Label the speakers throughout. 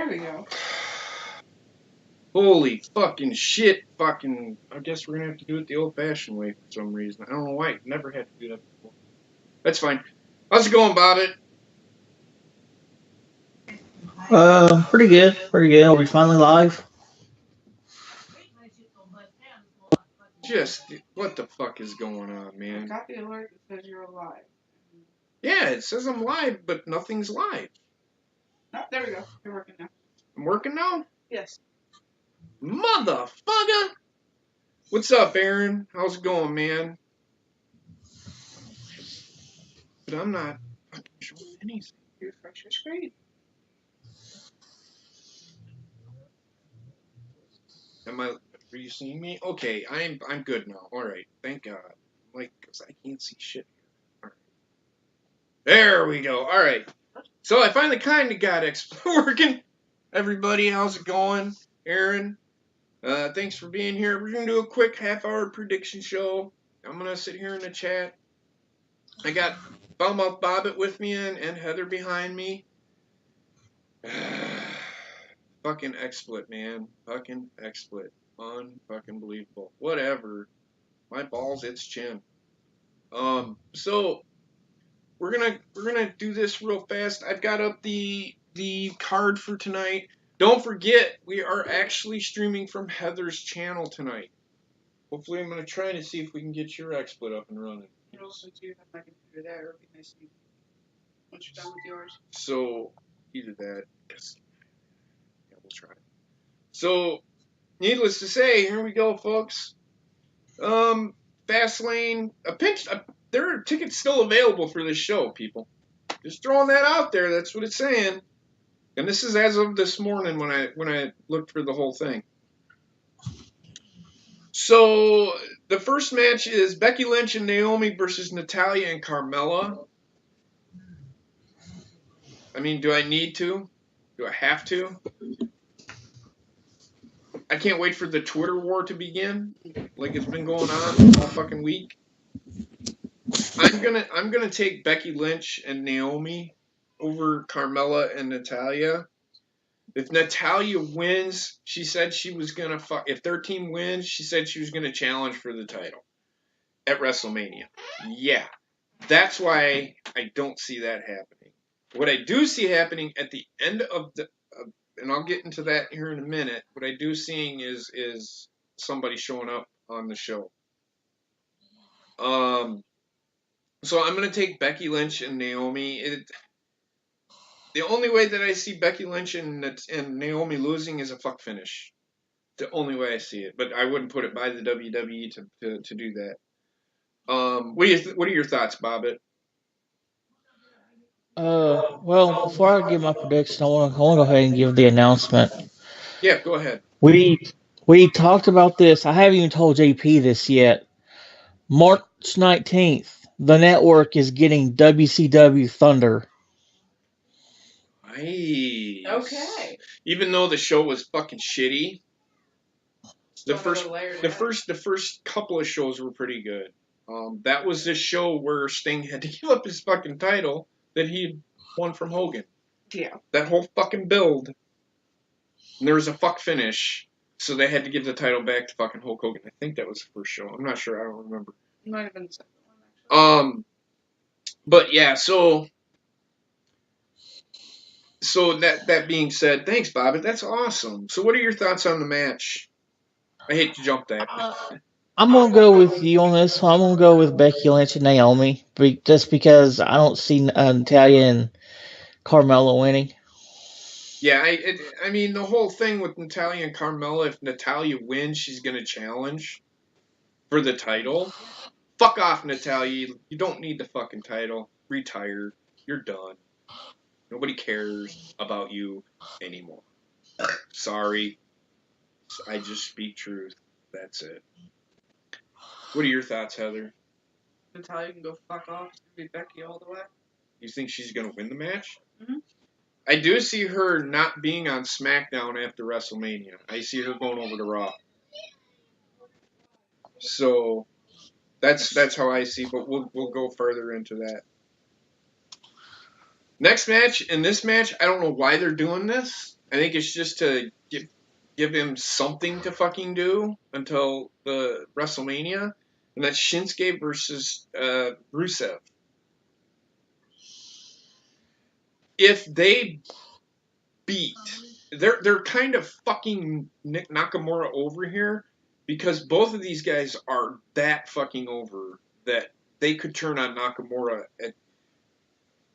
Speaker 1: There we go.
Speaker 2: Holy fucking shit, fucking... I guess we're gonna have to do it the old-fashioned way for some reason. I don't know why. I've never had to do that before. That's fine. How's it going, Bobbit?
Speaker 3: Pretty good. Pretty good. Are we finally live?
Speaker 2: Just, what the fuck is going on,
Speaker 1: I
Speaker 2: man?
Speaker 1: got the alert that says you're alive.
Speaker 2: Yeah, it says I'm live, but nothing's live.
Speaker 1: Oh, there we go. You're working now.
Speaker 2: I'm working now?
Speaker 1: Yes.
Speaker 2: Motherfucker! What's up, Aaron? How's it going, man? But I'm not fucking showing anything.
Speaker 1: Refresh your screen.
Speaker 2: Are you seeing me? Okay, I'm good now. Alright, thank God. Like, because I can't see shit here. Alright. There we go. Alright. So I finally kind of got working. Everybody, how's it going? Aaron, thanks for being here. We're going to do a quick half-hour prediction show. I'm going to sit here in the chat. I got Foulmouth Bobbit with me and Heather behind me. Fucking XSplit, man. Fucking XSplit. Unfucking believable. Whatever. My balls, it's chin. So we're gonna do this real fast. I've got up the card for tonight. Don't forget, we are actually streaming from Heather's channel tonight. Hopefully, I'm gonna try to see if we can get your XSplit up and running.
Speaker 1: You also do have my computer there. It would be nice to once you're done with yours.
Speaker 2: So either that, yeah, we'll try. So, needless to say, here we go, folks. Fastlane, there are tickets still available for this show, people. Just throwing that out there. That's what it's saying. And this is as of this morning when I looked for the whole thing. So the first match is Becky Lynch and Naomi versus Natalya and Carmella. I mean, do I need to? Do I have to? I can't wait for the Twitter war to begin, like it's been going on all fucking week. I'm gonna take Becky Lynch and Naomi over Carmella and Natalya. If Natalya wins, she said she was gonna if their team wins, she said she was gonna challenge for the title at WrestleMania. Yeah, that's why I don't see that happening. What I do see happening at the end of and I'll get into that here in a minute. What I do seeing is somebody showing up on the show. So I'm gonna take Becky Lynch and Naomi. The only way that I see Becky Lynch and Naomi losing is a fuck finish. The only way I see it, but I wouldn't put it by the WWE to do that. What are your thoughts, Bobbit?
Speaker 3: Well, before I give my prediction, I want to go ahead and give the announcement.
Speaker 2: Yeah, go ahead.
Speaker 3: We talked about this. I haven't even told JP this yet. March 19th, the network is getting WCW Thunder.
Speaker 2: Nice.
Speaker 1: Okay.
Speaker 2: Even though the show was fucking shitty, the first couple of shows were pretty good. That was this show where Sting had to give up his fucking title that he won from Hogan.
Speaker 1: Yeah.
Speaker 2: That whole fucking build. And there was a fuck finish, so they had to give the title back to fucking Hulk Hogan. I think that was the first show. I'm not sure. I don't remember.
Speaker 1: It might have been the second one, actually.
Speaker 2: But yeah, so that being said, thanks, Bobby. That's awesome. So what are your thoughts on the match? I hate to jump that.
Speaker 3: I'm going to go with you on this one. I'm going to go with Becky Lynch and Naomi, just because I don't see Natalya and Carmella winning.
Speaker 2: Yeah, I mean, the whole thing with Natalya and Carmella, if Natalya wins, she's going to challenge for the title. Fuck off, Natalya. You don't need the fucking title. Retire. You're done. Nobody cares about you anymore. Sorry. I just speak truth. That's it. What are your thoughts, Heather?
Speaker 1: Natalya can go fuck off. It's going to be Becky all the way.
Speaker 2: You think she's going to win the match?
Speaker 1: Mm-hmm.
Speaker 2: I do see her not being on SmackDown after WrestleMania. I see her going over to Raw. So that's how I see, but we'll go further into that. Next match, in this match, I don't know why they're doing this. I think it's just to give him something to fucking do until the WrestleMania, and that's Shinsuke versus Rusev. If they beat, they're kind of fucking Nick Nakamura over here because both of these guys are that fucking over that they could turn on Nakamura at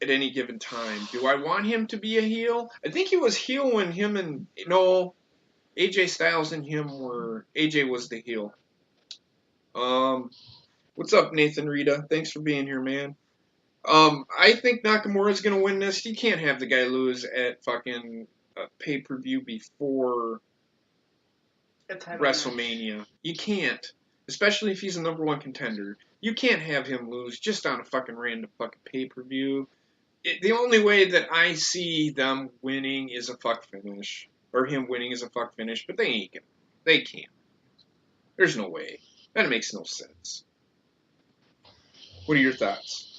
Speaker 2: any given time. Do I want him to be a heel? I think he was heel when him and AJ Styles and him were. AJ was the heel. What's up, Nathan Rita? Thanks for being here, man. I think Nakamura's gonna win this. You can't have the guy lose at fucking pay-per-view before WrestleMania. Match. You can't, especially if he's a number one contender. You can't have him lose just on a fucking random fucking pay-per-view. The only way that I see them winning is a fuck finish, or him winning is a fuck finish, but they ain't gonna. They can't. There's no way. That makes no sense. What are your thoughts?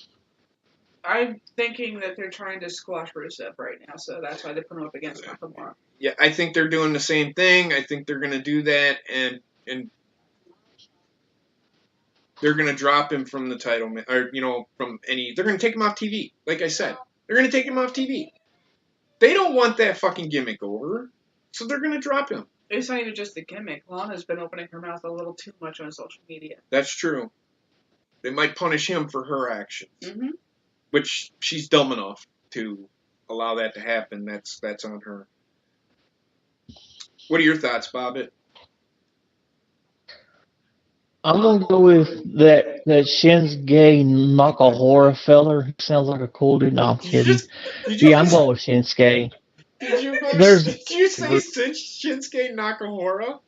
Speaker 1: I'm thinking that they're trying to squash Rusev right now, so that's why they put him up against Nakamura.
Speaker 2: Yeah, I think they're doing the same thing. I think they're going to do that, and they're going to drop him from the title, or from any. They're going to take him off TV. Like I said, they're going to take him off TV. They don't want that fucking gimmick over, so they're going to drop him.
Speaker 1: It's not even just the gimmick. Lana's been opening her mouth a little too much on social media.
Speaker 2: That's true. They might punish him for her actions.
Speaker 1: Mm-hmm.
Speaker 2: Which she's dumb enough to allow that to happen. That's on her. What are your thoughts, Bobbit?
Speaker 3: I'm gonna go with that Shinsuke Nakamura feller. He sounds like a cool dude. No, I'm kidding. I'm going with Shinsuke.
Speaker 2: Did you say Shinsuke Nakamura?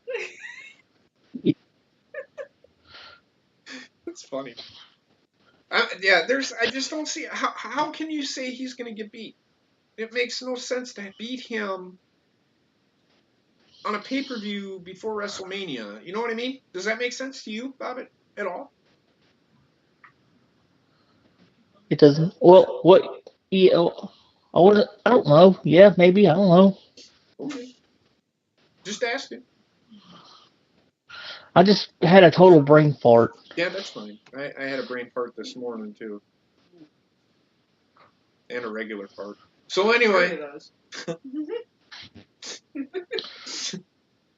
Speaker 2: That's funny. I just don't see how can you say he's going to get beat? It makes no sense to beat him on a pay-per-view before WrestleMania. You know what I mean? Does that make sense to you, Bobbit, at all?
Speaker 3: It doesn't. Well, what? Yeah, I don't know. Yeah, maybe. I don't know.
Speaker 2: Okay. Just asking.
Speaker 3: I just had a total brain fart.
Speaker 2: Yeah, that's fine. I had a brain fart this morning, too. And a regular fart. So anyway.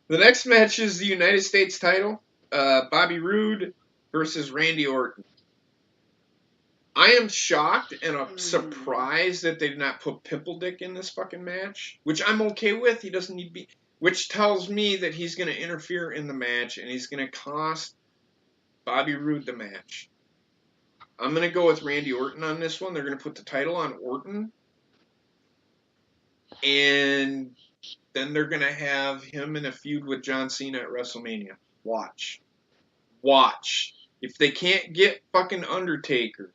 Speaker 2: The next match is the United States title. Bobby Roode versus Randy Orton. I am shocked and I'm surprised that they did not put Pimple Dick in this fucking match, which I'm okay with. He doesn't need to be... Which tells me that he's going to interfere in the match and he's going to cost Bobby Roode the match. I'm going to go with Randy Orton on this one. They're going to put the title on Orton. And then they're going to have him in a feud with John Cena at WrestleMania. Watch. If they can't get fucking Undertaker,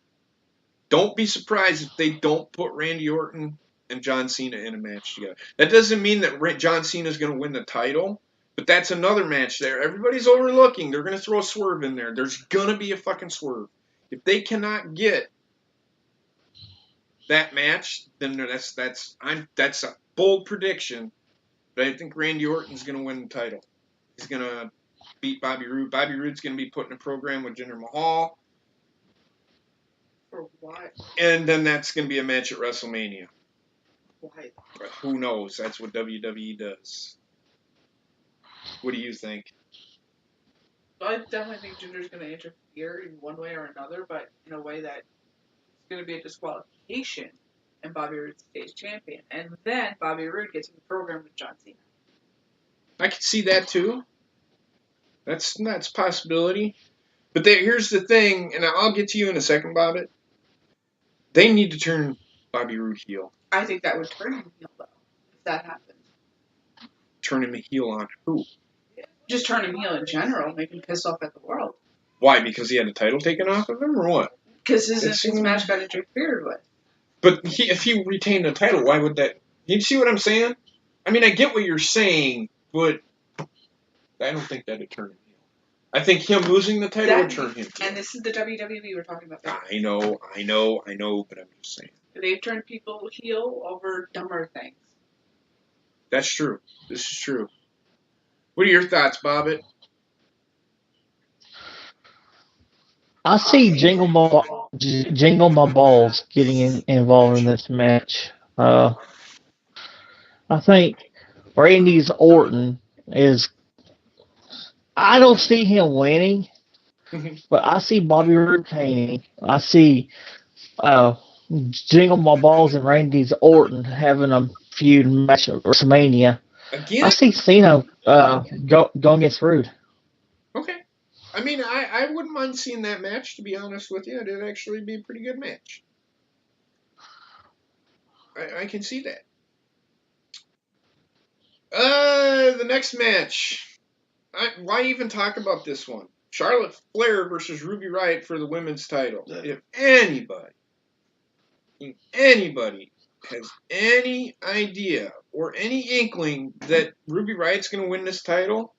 Speaker 2: don't be surprised if they don't put Randy Orton and John Cena in a match together. That doesn't mean that John Cena is going to win the title, but that's another match there. Everybody's overlooking. They're going to throw a swerve in there. There's going to be a fucking swerve. If they cannot get that match, then that's a bold prediction. But I think Randy Orton's going to win the title. He's going to beat Bobby Roode. Bobby Roode's going to be put in a program with Jinder Mahal.
Speaker 1: For what?
Speaker 2: And then that's going to be a match at WrestleMania.
Speaker 1: Why?
Speaker 2: Who knows? That's what WWE does. What do you think?
Speaker 1: I definitely think Jinder's going to interfere in one way or another, but in a way that it's going to be a disqualification, and Bobby Roode stays champion. And then Bobby Roode gets in the program with John Cena.
Speaker 2: I could see that too. That's a possibility. But here's the thing, and I'll get to you in a second, Bobbit. They need to turn Bobby Roode heel.
Speaker 1: I think that would turn him heel, though, if that happens.
Speaker 2: Turn him heel on who?
Speaker 1: Just turn him heel in general, make him piss off at the world.
Speaker 2: Why? Because he had the title taken off of him, or what?
Speaker 1: Because his match got interfered with.
Speaker 2: But if he retained the title, why would that... You see what I'm saying? I mean, I get what you're saying, but I don't think that'd turn him heel. I think him losing the title would turn him heel.
Speaker 1: And this is the WWE we're talking about.
Speaker 2: I know, but I'm just saying.
Speaker 1: They've turned people heel over dumber things.
Speaker 2: That's true. This is true. What are your thoughts, Bobbit?
Speaker 3: I see Jingle My Balls getting involved in this match. I think Randy's Orton is. I don't see him winning, but I see Bobby Roode retaining. I see uh, Jingle My Balls and Randy's Orton having a feud match at WrestleMania. I
Speaker 2: Again?
Speaker 3: see Cena going against Rude.
Speaker 2: Okay. I mean, I wouldn't mind seeing that match, to be honest with you. It'd actually be a pretty good match. I can see that. The next match. Why even talk about this one? Charlotte Flair versus Ruby Riott for the women's title. If anybody has any idea or any inkling that Ruby Riott's going to win this title,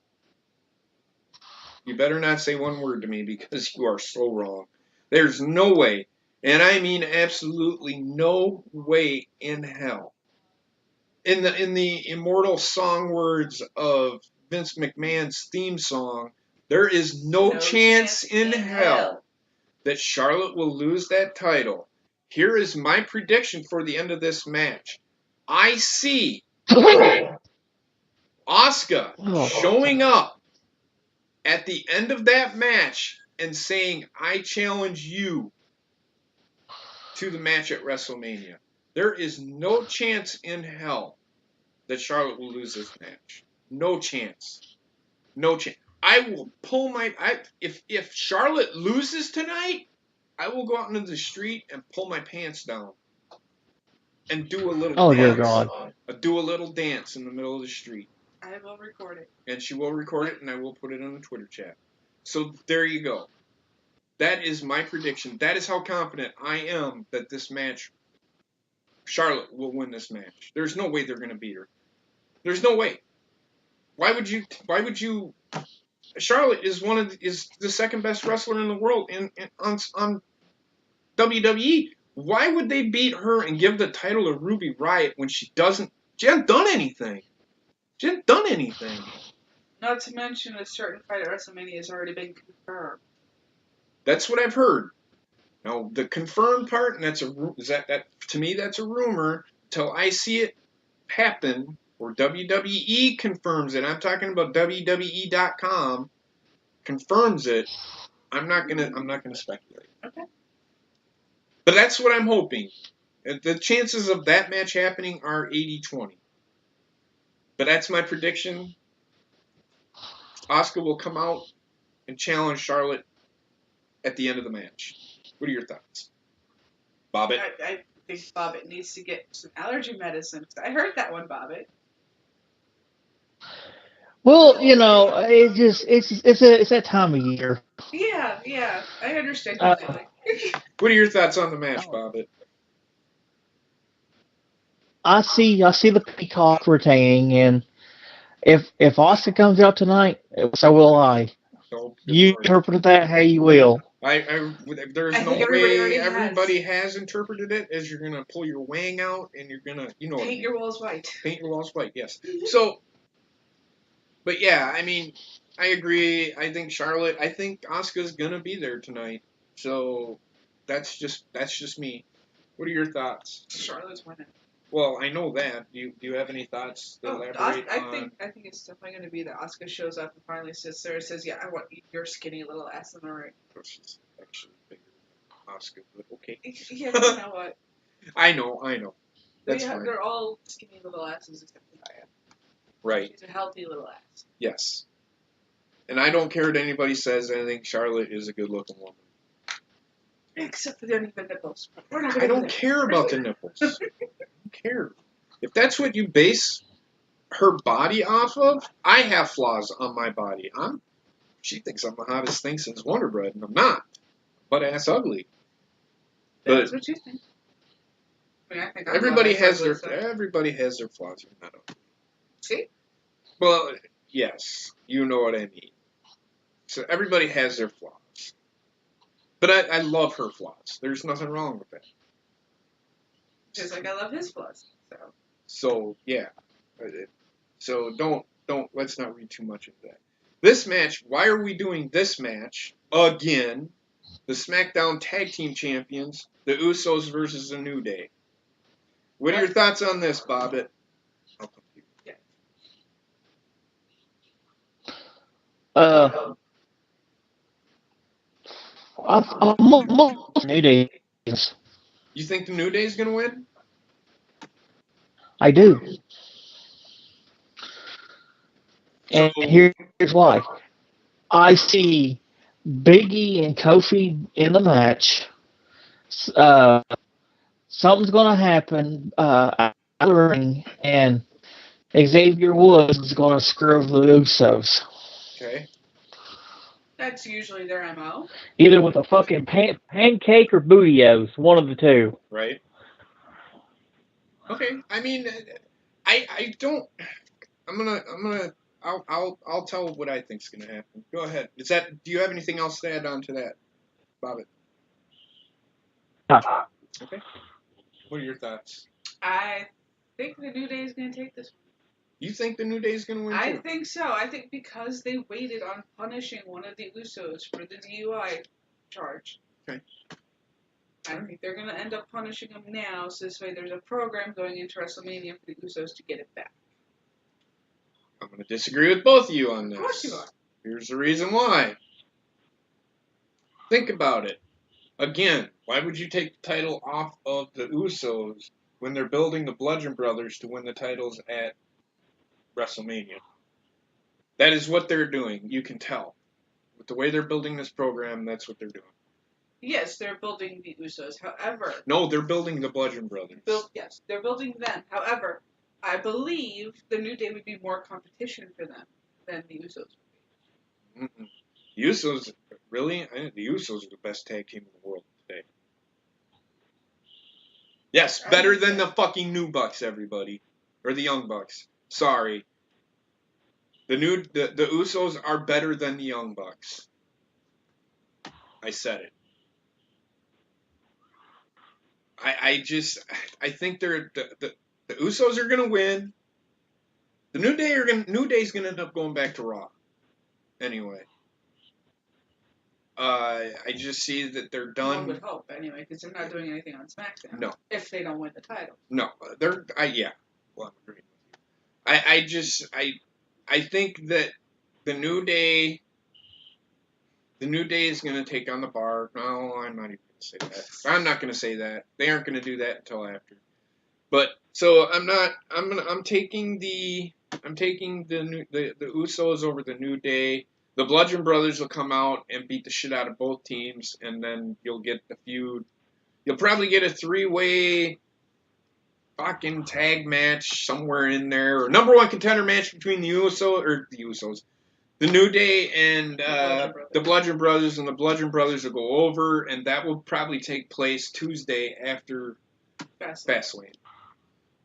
Speaker 2: you better not say one word to me because you are so wrong. There's no way, and I mean absolutely no way in hell. In the immortal song words of Vince McMahon's theme song, there is no chance in hell that Charlotte will lose that title. Here is my prediction for the end of this match. I see Asuka showing up at the end of that match and saying, I challenge you to the match at WrestleMania. There is no chance in hell that Charlotte will lose this match. No chance. No chance. I will pull my... If Charlotte loses tonight, I will go out into the street and pull my pants down and do a little
Speaker 3: Dear
Speaker 2: dance.
Speaker 3: God.
Speaker 2: Do a little dance in the middle of the street.
Speaker 1: I will record it.
Speaker 2: And she will record it, and I will put it on the Twitter chat. So there you go. That is my prediction. That is how confident I am that this match, Charlotte will win this match. There's no way they're going to beat her. There's no way. Why would you? Charlotte is is the second best wrestler in the world on WWE. Why would they beat her and give the title to Ruby Riott when she hasn't done anything? She hasn't done anything.
Speaker 1: Not to mention a certain fight at WrestleMania has already been confirmed.
Speaker 2: That's what I've heard. Now the confirmed part, and that to me that's a rumor until I see it happen or WWE confirms it. I'm talking about WWE.com confirms it. I'm not gonna speculate.
Speaker 1: Okay.
Speaker 2: But that's what I'm hoping. The chances of that match happening are 80-20. But that's my prediction. Asuka will come out and challenge Charlotte at the end of the match. What are your thoughts? Bobbit?
Speaker 1: I think Bobbit needs to get some allergy medicine. I heard that one, Bobbit.
Speaker 3: Well, it's that time of year.
Speaker 1: Yeah, I understand completely.
Speaker 2: What are your thoughts on the match, Bobbit?
Speaker 3: I see the Peacock retaining, and if Asuka comes out tonight, so will I.
Speaker 2: Oh,
Speaker 3: you
Speaker 2: Lord.
Speaker 3: interpret that how you will.
Speaker 2: There's
Speaker 1: I
Speaker 2: no
Speaker 1: think
Speaker 2: way
Speaker 1: everybody
Speaker 2: has interpreted it as you're gonna pull your wang out and you're gonna
Speaker 1: paint your walls white.
Speaker 2: Paint your walls white, yes. So, but yeah, I mean, I agree. I think Asuka's gonna be there tonight. So that's just me. What are your thoughts?
Speaker 1: Charlotte's winning.
Speaker 2: Well, I know that. Do you have any thoughts to elaborate on?
Speaker 1: I think it's definitely going to be that Asuka shows up and finally sits there and says, "Yeah, I want your skinny little ass in the ring."
Speaker 2: She's actually bigger than Asuka, but okay.
Speaker 1: Yeah, but you know what?
Speaker 2: I know. That's fine.
Speaker 1: They're all skinny little asses except for Nia.
Speaker 2: Right.
Speaker 1: She's a healthy little ass.
Speaker 2: Yes. And I don't care what anybody says. I think Charlotte is a good-looking woman.
Speaker 1: Except for the uneven nipples.
Speaker 2: I don't care about the nipples. I don't care. If that's what you base her body off of, I have flaws on my body. She thinks I'm the hottest thing since Wonder Bread, and I'm not. Butt ass ugly.
Speaker 1: That's what you think. I mean, I think
Speaker 2: everybody has their flaws. You're not ugly.
Speaker 1: See?
Speaker 2: Well, yes, you know what I mean. So everybody has their flaws. But I love her flaws. There's nothing wrong with that.
Speaker 1: Just like I love his flaws.
Speaker 2: So yeah. So let's not read too much into that. This match, why are we doing this match again? The SmackDown Tag Team Champions, the Usos versus the New Day. What are your thoughts on this, Bobbit?
Speaker 3: I'm New Day.
Speaker 2: You think the New Day is going to win?
Speaker 3: I do.
Speaker 2: So,
Speaker 3: And here's why. I see Biggie and Kofi in the match. Uh, something's going to happen out of the ring, and Xavier Woods is going to screw the Usos.
Speaker 2: okay.
Speaker 1: That's usually their MO.
Speaker 4: Either with a fucking pancake or bootios, one of the two.
Speaker 2: Right. Okay. I mean, I don't. I'll tell what I think's gonna happen. Go ahead. Do you have anything else to add on to that, Bobbit? Okay. What are your thoughts?
Speaker 1: I think the New Day is going to take this one.
Speaker 2: You think the New Day is gonna win too?
Speaker 1: I think so. I think because they waited on punishing one of the Usos for the DUI charge.
Speaker 2: Okay.
Speaker 1: I think they're going to end up punishing him now, so this way there's a program going into WrestleMania for the Usos to get it back.
Speaker 2: I'm going to disagree with both of you on this.
Speaker 1: Of course you are.
Speaker 2: Here's the reason why. Think about it. Again, why would you take the title off of the Usos when they're building the Bludgeon Brothers to win the titles at WrestleMania? That is what they're doing. You can tell. With the way they're building this program, that's what they're doing.
Speaker 1: Yes, they're building the Usos. However...
Speaker 2: No, they're building the Bludgeon Brothers.
Speaker 1: Yes, they're building them. However, I believe the New Day would be more competition for them than the Usos would be.
Speaker 2: The Usos, really? I think the Usos are the best tag team in the world today. Yes, better than the fucking New Bucks, everybody. Or the Young Bucks. Sorry. The Usos are better than the Young Bucks. I said it. I think the Usos are gonna win. The New Day's gonna end up going back to Raw. Anyway. I just see that they're done.
Speaker 1: One would hope, anyway, because they're not doing anything on SmackDown.
Speaker 2: No.
Speaker 1: If they don't win the title.
Speaker 2: No, yeah. Well, I'm agreeing with you. I think that the New Day is going to take on the Bar. No, I'm not even going to say that. I'm not going to say that. They aren't going to do that until after. But so I'm taking the Usos over the New Day. The Bludgeon Brothers will come out and beat the shit out of both teams, and then you'll get the feud. You'll probably get a 3-way fucking tag match somewhere in there, or number one contender match between the Usos, the New Day and the Bludgeon Brothers, and the Bludgeon Brothers will go over, and that will probably take place Tuesday after Fastlane.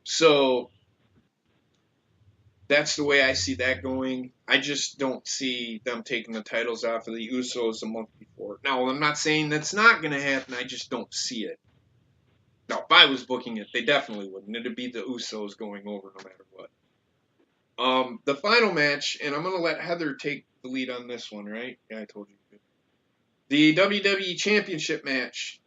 Speaker 2: So that's the way I see that going. I just don't see them taking the titles off of the Usos a month before. Now, I'm not saying that's not going to happen. I just don't see it. Now, if I was booking it, they definitely wouldn't. It'd be the Usos going over no matter what. The final match, and I'm going to let Heather take the lead on this one, right? Yeah, I told you. The WWE Championship match.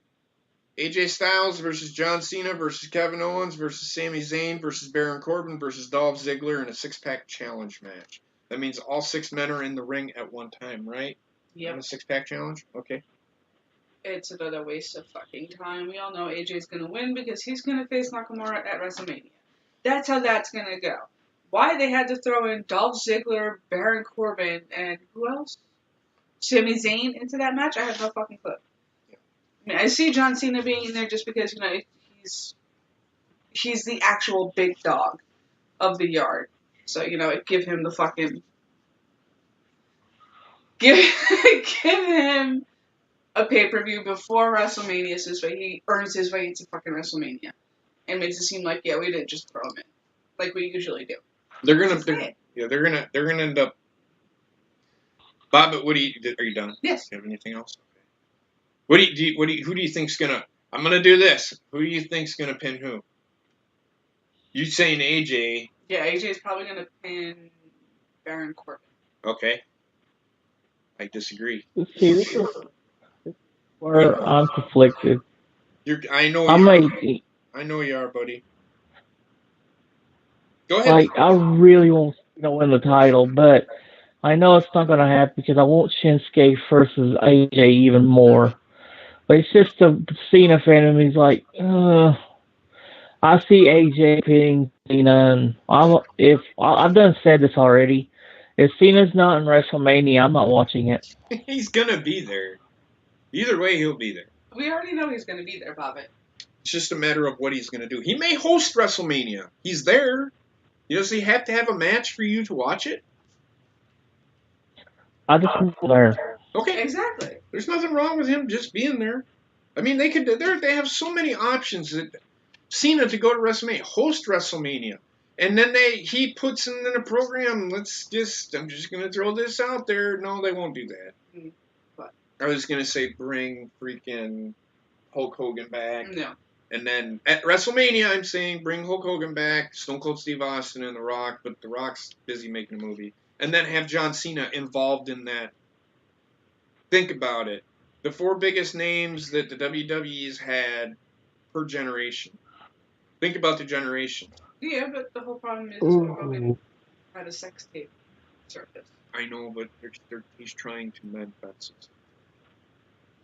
Speaker 2: AJ Styles versus John Cena versus Kevin Owens versus Sami Zayn versus Baron Corbin versus Dolph Ziggler in a 6-pack challenge match. That means all 6 men are in the ring at one time, right?
Speaker 1: Yep.
Speaker 2: In a 6-pack challenge? Okay.
Speaker 1: It's another waste of fucking time. We all know AJ's going to win because he's going to face Nakamura at WrestleMania. That's how that's going to go. Why they had to throw in Dolph Ziggler, Baron Corbin, and who else? Sami Zayn into that match? I have no fucking clue. I mean, I see John Cena being in there just because, he's the actual big dog of the yard. So, give him the fucking... Give him a pay-per-view before WrestleMania so this way he earns his way into fucking WrestleMania. And makes it seem like, we didn't just throw him in. Like we usually do.
Speaker 2: They're gonna end up... Bob, are you done?
Speaker 1: Yes.
Speaker 2: Do you have anything else? Who do you think's gonna? I'm gonna do this. Who do you think's gonna pin who? You saying AJ
Speaker 1: Yeah, AJ's probably going to pin Baron Corbin.
Speaker 2: Okay. I disagree.
Speaker 4: See, this is where I'm conflicted.
Speaker 2: I know
Speaker 4: I
Speaker 2: you are.
Speaker 4: may,
Speaker 2: I know you are, buddy. Go ahead.
Speaker 4: like, I really want to win the title, but I know it's not going to happen because I want Shinsuke versus AJ even more. But it's just the Cena fan of me is like, I see AJ pinning Cena, and I've done said this already. If Cena's not in WrestleMania, I'm not watching it.
Speaker 2: He's gonna be there. Either way, he'll be there.
Speaker 1: We already know he's going to be there, Bobbit.
Speaker 2: It's just a matter of what he's gonna do. He may host WrestleMania. He's there. Does he have to have a match for you to watch it?
Speaker 4: I just want there.
Speaker 2: Okay.
Speaker 1: Exactly.
Speaker 2: There's nothing wrong with him just being there. I mean, they have so many options that Cena to go to WrestleMania, host WrestleMania, and then he puts in a program. I'm just gonna throw this out there. No, they won't do that.
Speaker 1: What?
Speaker 2: I was gonna say bring freaking Hulk Hogan back.
Speaker 1: No.
Speaker 2: And then at WrestleMania, I'm saying bring Hulk Hogan back, Stone Cold Steve Austin, and The Rock, but The Rock's busy making a movie. And then have John Cena involved in that. Think about it. The 4 biggest names that the WWE's had per generation. Think about the generation.
Speaker 1: Yeah, but the whole problem is Hulk Hogan had a sex tape surface.
Speaker 2: I know, but he's trying to mend fences.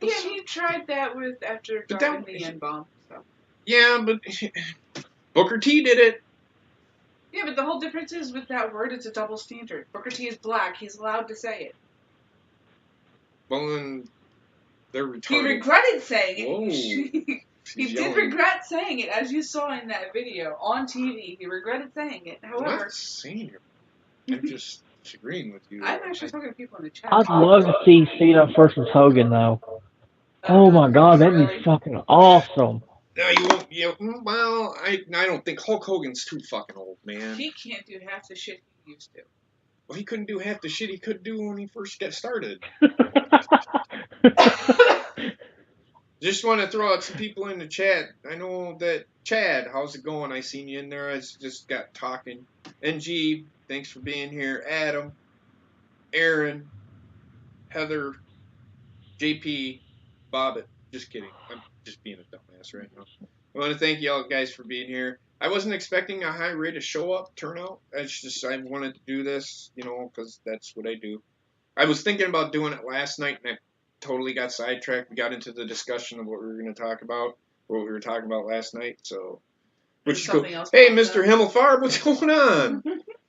Speaker 1: Yeah, he tried that after dropping the N-bomb. So.
Speaker 2: Yeah, but Booker T did it.
Speaker 1: Yeah, but the whole difference is with that word, it's a double standard. Booker T is black. He's allowed to say it.
Speaker 2: Well, then they're retarded.
Speaker 1: He regretted saying it.
Speaker 2: Whoa.
Speaker 1: He did regret saying it, as you saw in that video on TV. He regretted saying it. However,
Speaker 2: I'm not saying it. I'm just disagreeing with you.
Speaker 1: I'm actually talking to people in the chat.
Speaker 4: I'd love to see Cena versus Hogan, though. Oh my God, that'd be fucking awesome.
Speaker 2: No, you won't. Well, I don't think Hulk Hogan's too fucking old, man.
Speaker 1: He can't do half the shit he used to.
Speaker 2: Well, he couldn't do half the shit he could do when he first got started. Just want to throw out some people in the chat. I know that Chad, how's it going? I seen you in there. I just got talking. NG, thanks for being here. Adam, Aaron, Heather, JP, Bobbit. Just kidding. I'm just being a dumbass right now. I want to thank y'all guys for being here. I wasn't expecting a high rate of turnout. I wanted to do this, because that's what I do. I was thinking about doing it last night, and I totally got sidetracked. We got into the discussion of what we were going to talk about, or what we were talking about last night. So, hey, Mr. Himmelfarb, what's going on?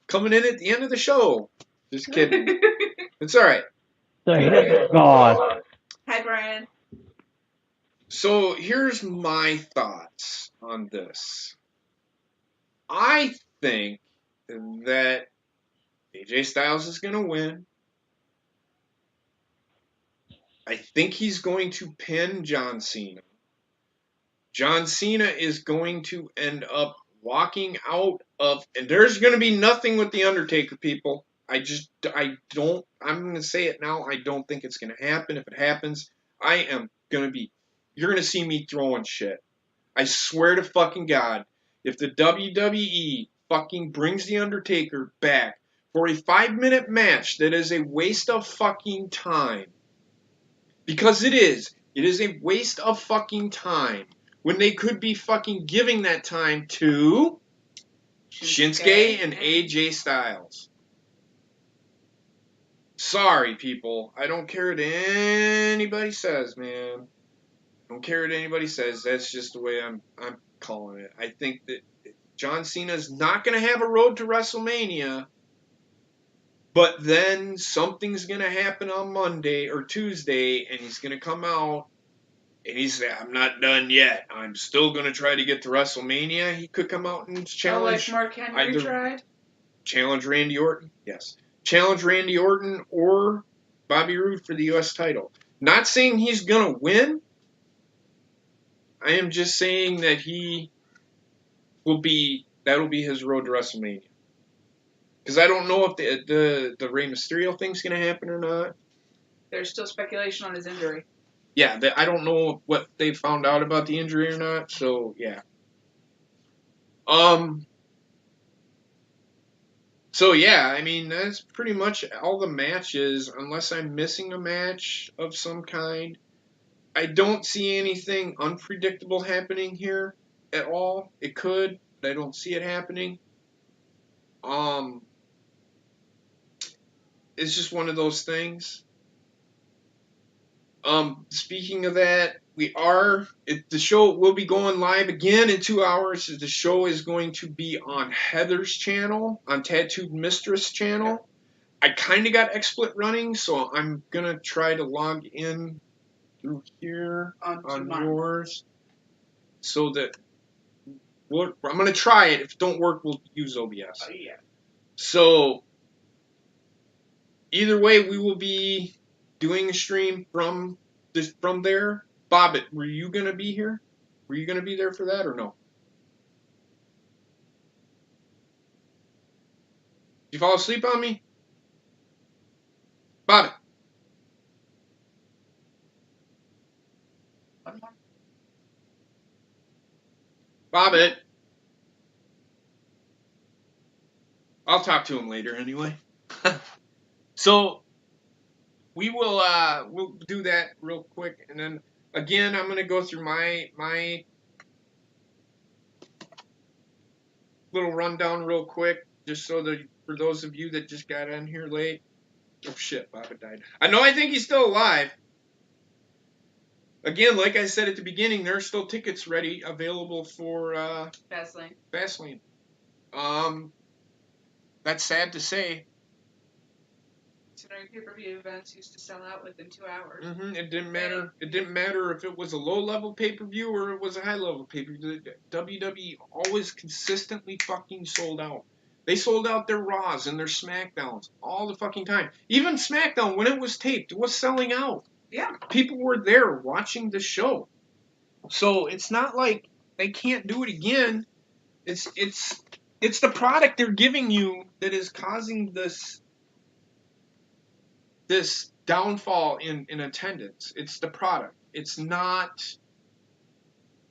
Speaker 2: Coming in at the end of the show. Just kidding. It's all right.
Speaker 4: God.
Speaker 1: Hi, Brian.
Speaker 2: So here's my thoughts on this. I think that AJ Styles is going to win. I think he's going to pin John Cena. John Cena is going to end up walking out of, and there's going to be nothing with The Undertaker, people. I'm going to say it now, I don't think it's going to happen. If it happens, you're going to see me throwing shit. I swear to fucking God, if the WWE fucking brings The Undertaker back for a 5-minute match that is a waste of fucking time, because it is a waste of fucking time, when they could be fucking giving that time to Shinsuke and AJ Styles. Sorry, people. I don't care what anybody says, man. I don't care what anybody says. That's just the way I'm calling it. I think that John Cena's not going to have a road to WrestleMania, but then something's going to happen on Monday or Tuesday, and he's going to come out, and he's say, I'm not done yet. I'm still going to try to get to WrestleMania. He could come out and challenge.
Speaker 1: Oh, like Mark Henry tried?
Speaker 2: Challenge Randy Orton. Yes. Challenge Randy Orton or Bobby Roode for the U.S. title. Not saying he's going to win. I am just saying that that'll be his road to WrestleMania. Because I don't know if the Rey Mysterio thing's going to happen or not.
Speaker 1: There's still speculation on his injury.
Speaker 2: Yeah, I don't know what they found out about the injury or not, so yeah. So yeah, I mean that's pretty much all the matches, unless I'm missing a match of some kind. I don't see anything unpredictable happening here at all. It could, but I don't see it happening. It's just one of those things. Speaking of that, the show will be going live again in 2 hours. The show is going to be on Heather's channel, on Tattooed Mistress channel. I kind of got XSplit running, so I'm going to try to log in through here on yours, so that I'm going to try it. If it don't work, we'll use OBS.
Speaker 1: Oh, yeah.
Speaker 2: So either way, we will be doing a stream from there. Bobbit, were you going to be here? Were you going to be there for that or no? Did you fall asleep on me? Bobbit. Bobbit. I'll talk to him later anyway. So we'll do that real quick, and then again I'm gonna go through my little rundown real quick, just so that for those of you that just got in here late. Oh shit, Bobbit died. I think he's still alive. Again, like I said at the beginning, there are still tickets available for Fastlane. That's sad to say.
Speaker 1: Considering pay-per-view events used to sell out within 2 hours.
Speaker 2: It didn't matter. It didn't matter if it was a low-level pay-per-view or it was a high-level pay-per-view. WWE always consistently fucking sold out. They sold out their Raws and their SmackDowns all the fucking time. Even SmackDown, when it was taped, it was selling out.
Speaker 1: Yeah.
Speaker 2: People were there watching the show. So it's not like they can't do it again. It's the product they're giving you that is causing this downfall in attendance. It's the product. It's not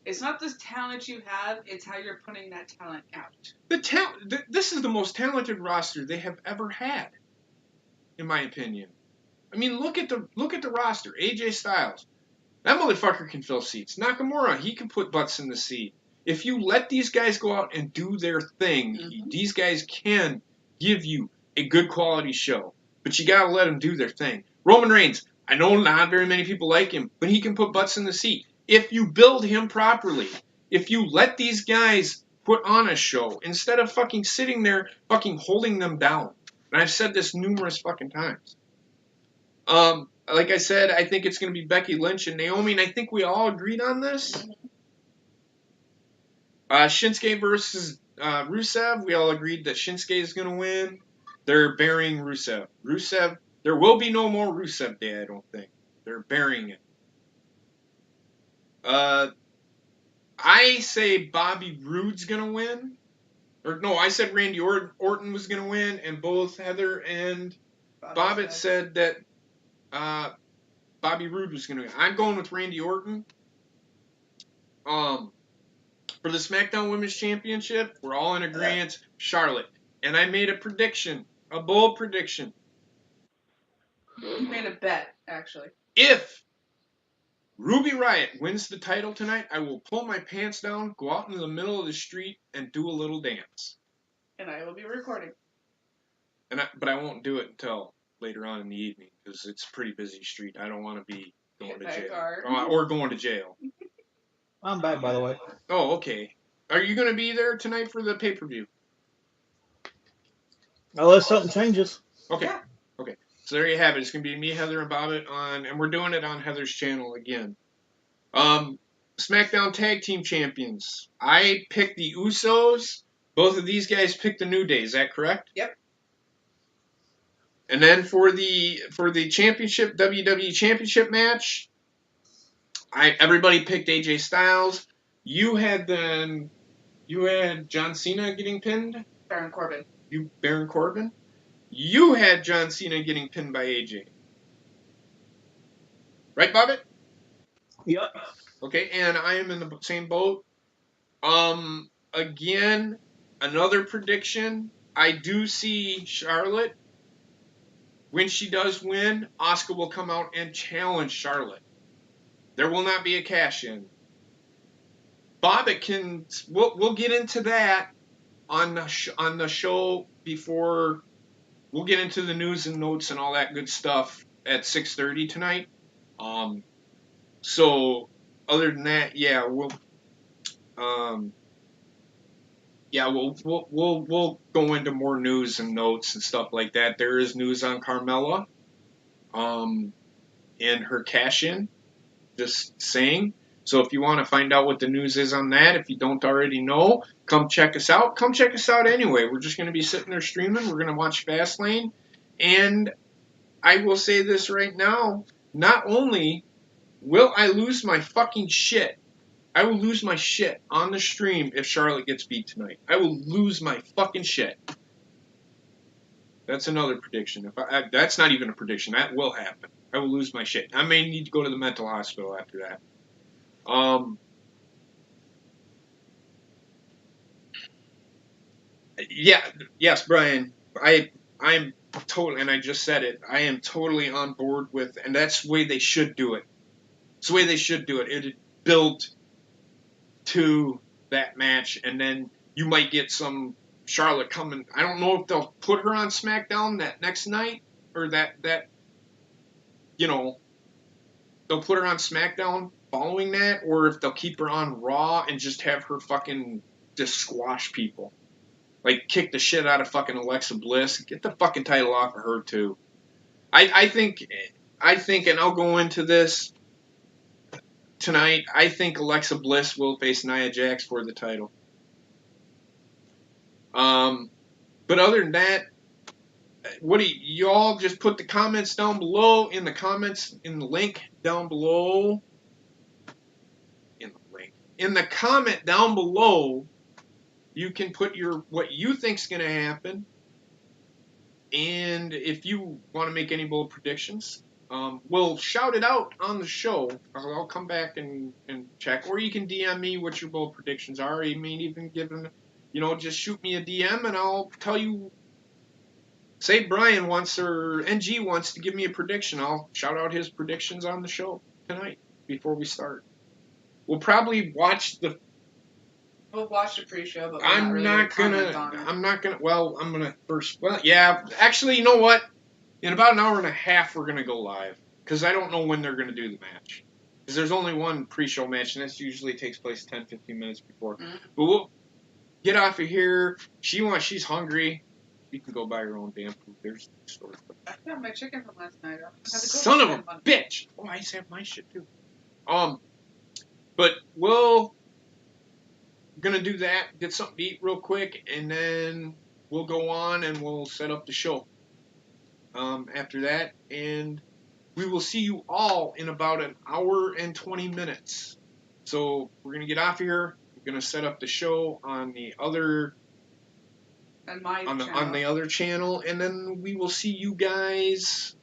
Speaker 1: the talent you have, it's how you're putting that talent out.
Speaker 2: This is the most talented roster they have ever had, in my opinion. I mean, look at the roster. AJ Styles, that motherfucker can fill seats. Nakamura, he can put butts in the seat. If you let these guys go out and do their thing, these guys can give you a good quality show. But you gotta let them do their thing. Roman Reigns, I know not very many people like him, but he can put butts in the seat. If you build him properly, if you let these guys put on a show, instead of fucking sitting there fucking holding them down. And I've said this numerous fucking times. Like I said, I think it's going to be Becky Lynch and Naomi, and I think we all agreed on this. Shinsuke versus Rusev, we all agreed that Shinsuke is going to win. They're burying Rusev. There will be no more Rusev Day, I don't think. They're burying it. I say Bobby Roode's going to win. Or no, I said Randy Orton was going to win, and both Heather and Bobbit said that Bobby Roode was going to win. I'm going with Randy Orton. For the SmackDown Women's Championship, we're all in agreement, Charlotte. And I made a prediction, a bold prediction.
Speaker 1: You made a bet, actually.
Speaker 2: If RIott wins the title tonight, I will pull my pants down, go out into the middle of the street, and do a little dance.
Speaker 1: And I will be recording.
Speaker 2: But I won't do it until later on in the evening, because it's a pretty busy street. I don't want to be going to jail. Or going to jail.
Speaker 5: I'm back, by the way.
Speaker 2: Oh, okay. Are you going to be there tonight for the pay-per-view?
Speaker 5: Unless something changes.
Speaker 2: Okay.
Speaker 1: Yeah.
Speaker 2: Okay. So there you have it. It's going to be me, Heather, and Bobbit and we're doing it on Heather's channel again. SmackDown Tag Team Champions. I picked the Usos. Both of these guys picked the New Day. Is that correct?
Speaker 1: Yep.
Speaker 2: And then for the championship, WWE Championship match, everybody picked AJ Styles. You had John Cena getting pinned.
Speaker 1: Baron Corbin.
Speaker 2: Baron Corbin. You had John Cena getting pinned by AJ. Right, Bobbit?
Speaker 5: Yep.
Speaker 2: Okay, and I am in the same boat. Again, another prediction. I do see Charlotte. When she does win, Asuka will come out and challenge Charlotte. There will not be a cash-in. We'll get into that on the show before. We'll get into the news and notes and all that good stuff at 6:30 tonight. So other than that, yeah, we'll go into more news and notes and stuff like that. There is news on Carmella, and her cash-in. Just saying. So if you want to find out what the news is on that, if you don't already know, come check us out. Come check us out anyway. We're just going to be sitting there streaming. We're going to watch Fastlane. And I will say this right now. Not only will I lose my fucking shit, I will lose my shit on the stream if Charlotte gets beat tonight. I will lose my fucking shit. That's another prediction. That's not even a prediction. That will happen. I will lose my shit. I may need to go to the mental hospital after that. Yes, Brian. I'm totally, and I just said it. I am totally on board with, and that's the way they should do it. It's the way they should do it. It built to that match, and then you might get some Charlotte coming. I don't know if they'll put her on SmackDown that next night, or that they'll put her on SmackDown following that, or if they'll keep her on Raw and just have her fucking just squash people. Like, kick the shit out of fucking Alexa Bliss. Get the fucking title off of her, too. I think, and I'll go into this tonight, I think Alexa Bliss will face Nia Jax for the title. But other than that, you all just put the comments down below, in the link down below. In the comment down below, you can put what you think's going to happen. And if you want to make any bold predictions, we'll shout it out on the show. I'll come back and check. Or you can DM me what your bold predictions are. You may even give them, just shoot me a DM and I'll tell you. Say Brian wants, or NG wants to give me a prediction. I'll shout out his predictions on the show tonight before we start. We'll probably watch the.
Speaker 1: We'll watch the pre-show, but
Speaker 2: I'm not gonna. Well, I'm gonna first. Well, yeah. Actually, you know what? In about an hour and a half, we're gonna go live because I don't know when they're gonna do the match. Because there's only one pre-show match, and this usually takes place 10-15 minutes before. Mm-hmm. But we'll get off of here. She's hungry. She can go buy her own damn food. There's the store.
Speaker 1: I got my chicken from last night.
Speaker 2: Son of a bitch! Oh, I used to have my shit too. But we're gonna do that. Get something to eat real quick, and then we'll go on and we'll set up the show. After that, and we will see you all in about an hour and 20 minutes. So we're gonna get off here. We're gonna set up the show on the other. On the other channel, and then we will see you guys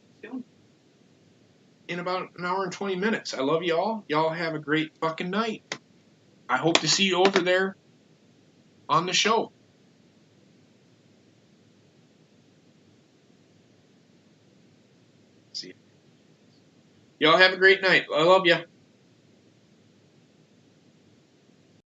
Speaker 2: in about an hour and 20 minutes. I love y'all. Y'all have a great fucking night. I hope to see you over there on the show. See you. Y'all have a great night. I love you.